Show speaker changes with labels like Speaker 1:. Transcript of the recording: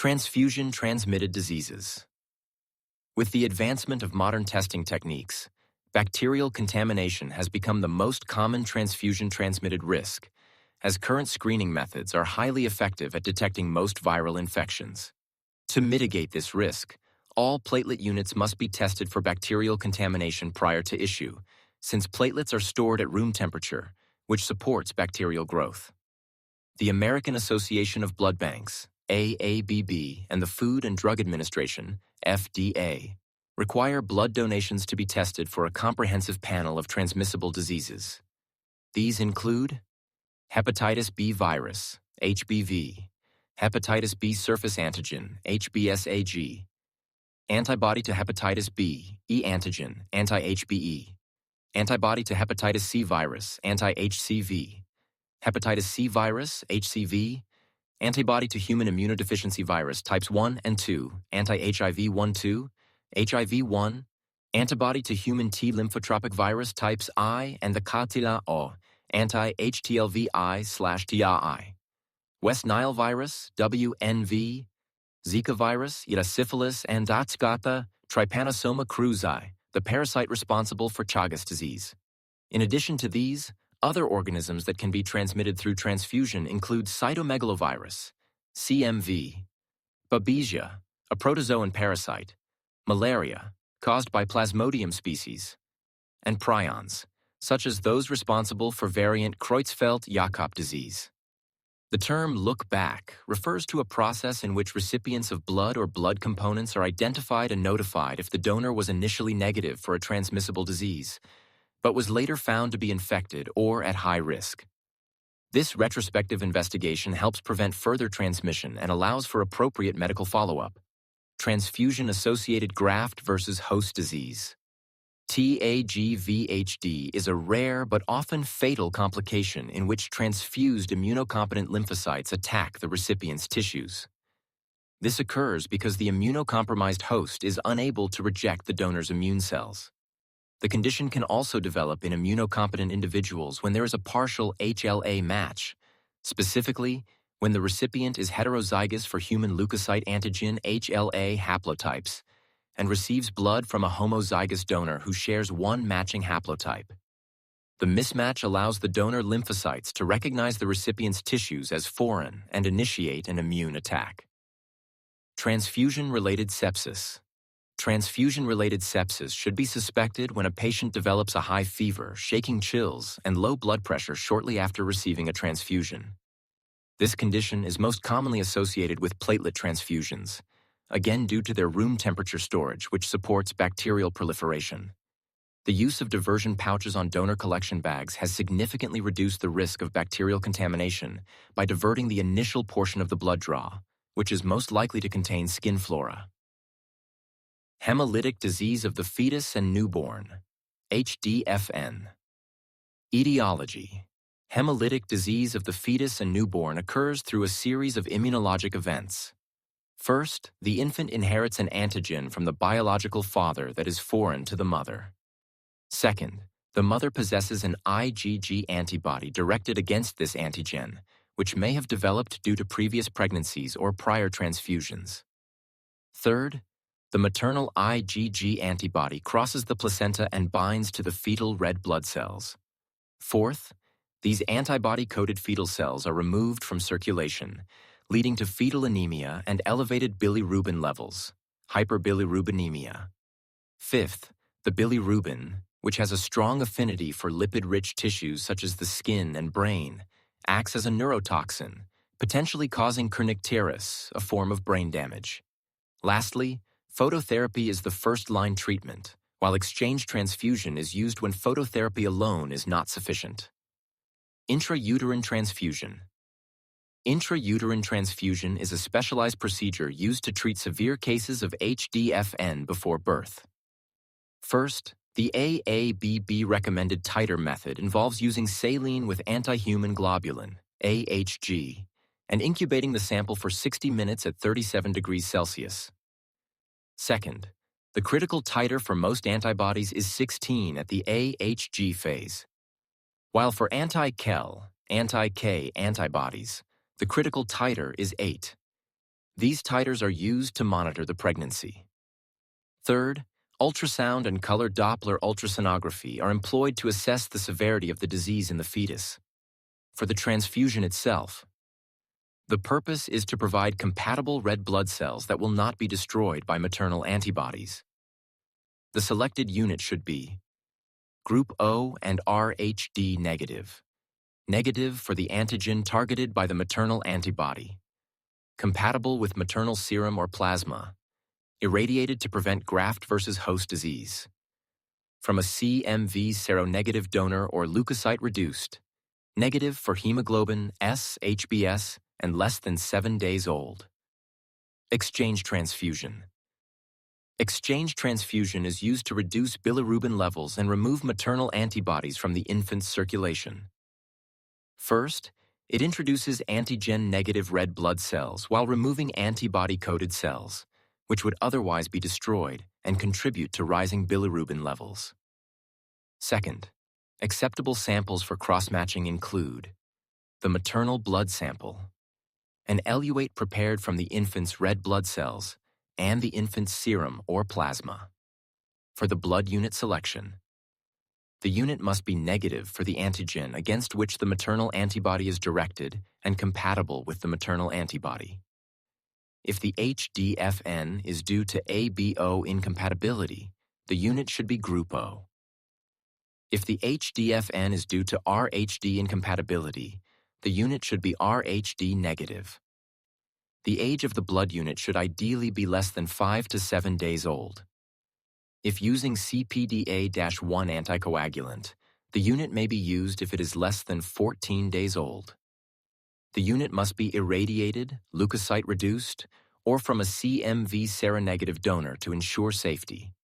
Speaker 1: Transfusion-transmitted diseases. With the advancement of modern testing techniques, bacterial contamination has become the most common transfusion-transmitted risk, as current screening methods are highly effective at detecting most viral infections. To mitigate this risk, all platelet units must be tested for bacterial contamination prior to issue, since platelets are stored at room temperature, which supports bacterial growth. The American Association of Blood Banks, AABB, and the Food and Drug Administration, FDA, require blood donations to be tested for a comprehensive panel of transmissible diseases. These include hepatitis B virus, HBV, hepatitis B surface antigen, HBsAg, antibody to hepatitis B, E antigen, anti-HBe, antibody to hepatitis C virus, anti-HCV, hepatitis C virus, HCV, antibody to human immunodeficiency virus types 1 and 2, anti-HIV-1-2, HIV-1, antibody to human T lymphotropic virus types I and the KTLA-O, anti-HTLV-I/TTI, West Nile virus, WNV, Zika virus, syphilis, and Zika, Trypanosoma cruzi, the parasite responsible for Chagas disease. In addition to these, other organisms that can be transmitted through transfusion include cytomegalovirus, CMV, Babesia, a protozoan parasite, malaria, caused by Plasmodium species, and prions, such as those responsible for variant Creutzfeldt-Jakob disease. The term look back refers to a process in which recipients of blood or blood components are identified and notified if the donor was initially negative for a transmissible disease, but was later found to be infected or at high risk. This retrospective investigation helps prevent further transmission and allows for appropriate medical follow-up. Transfusion-associated graft versus host disease. TA-GVHD is a rare but often fatal complication in which transfused immunocompetent lymphocytes attack the recipient's tissues. This occurs because the immunocompromised host is unable to reject the donor's immune cells. The condition can also develop in immunocompetent individuals when there is a partial HLA match, specifically when the recipient is heterozygous for human leukocyte antigen HLA haplotypes and receives blood from a homozygous donor who shares one matching haplotype. The mismatch allows the donor lymphocytes to recognize the recipient's tissues as foreign and initiate an immune attack. Transfusion-related sepsis. Transfusion-related sepsis should be suspected when a patient develops a high fever, shaking chills, and low blood pressure shortly after receiving a transfusion. This condition is most commonly associated with platelet transfusions, again due to their room temperature storage, which supports bacterial proliferation. The use of diversion pouches on donor collection bags has significantly reduced the risk of bacterial contamination by diverting the initial portion of the blood draw, which is most likely to contain skin flora. Hemolytic disease of the fetus and newborn, HDFN. Etiology. Hemolytic disease of the fetus and newborn occurs through a series of immunologic events. First, the infant inherits an antigen from the biological father that is foreign to the mother. Second, the mother possesses an IgG antibody directed against this antigen, which may have developed due to previous pregnancies or prior transfusions. Third, the maternal IgG antibody crosses the placenta and binds to the fetal red blood cells. Fourth, these antibody-coated fetal cells are removed from circulation, leading to fetal anemia and elevated bilirubin levels, hyperbilirubinemia. Fifth, the bilirubin, which has a strong affinity for lipid-rich tissues such as the skin and brain, acts as a neurotoxin, potentially causing kernicterus, a form of brain damage. Lastly, phototherapy is the first-line treatment, while exchange transfusion is used when phototherapy alone is not sufficient. Intrauterine transfusion. Intrauterine transfusion is a specialized procedure used to treat severe cases of HDFN before birth. First, the AABB recommended titer method involves using saline with anti-human globulin, AHG, and incubating the sample for 60 minutes at 37 degrees Celsius. Second, the critical titer for most antibodies is 16 at the AHG phase, while for anti-KEL, anti-K antibodies, the critical titer is 8. These titers are used to monitor the pregnancy. Third, ultrasound and color Doppler ultrasonography are employed to assess the severity of the disease in the fetus. For the transfusion itself, the purpose is to provide compatible red blood cells that will not be destroyed by maternal antibodies. The selected unit should be Group O and Rhd negative. Negative for the antigen targeted by the maternal antibody. Compatible with maternal serum or plasma. Irradiated to prevent graft versus host disease. From a CMV seronegative donor or leukocyte reduced. Negative for hemoglobin S, HbS, and less than 7 days old. Exchange transfusion. Exchange transfusion is used to reduce bilirubin levels and remove maternal antibodies from the infant's circulation. First, it introduces antigen-negative red blood cells while removing antibody-coated cells, which would otherwise be destroyed and contribute to rising bilirubin levels. Second, acceptable samples for cross-matching include the maternal blood sample, an eluate prepared from the infant's red blood cells, and the infant's serum or plasma. For the blood unit selection, the unit must be negative for the antigen against which the maternal antibody is directed and compatible with the maternal antibody. If the HDFN is due to ABO incompatibility, the unit should be Group O. If the HDFN is due to RHD incompatibility, the unit should be RHD negative. The age of the blood unit should ideally be less than 5 to 7 days old. If using CPDA-1 anticoagulant, the unit may be used if it is less than 14 days old. The unit must be irradiated, leukocyte reduced, or from a CMV seronegative donor to ensure safety.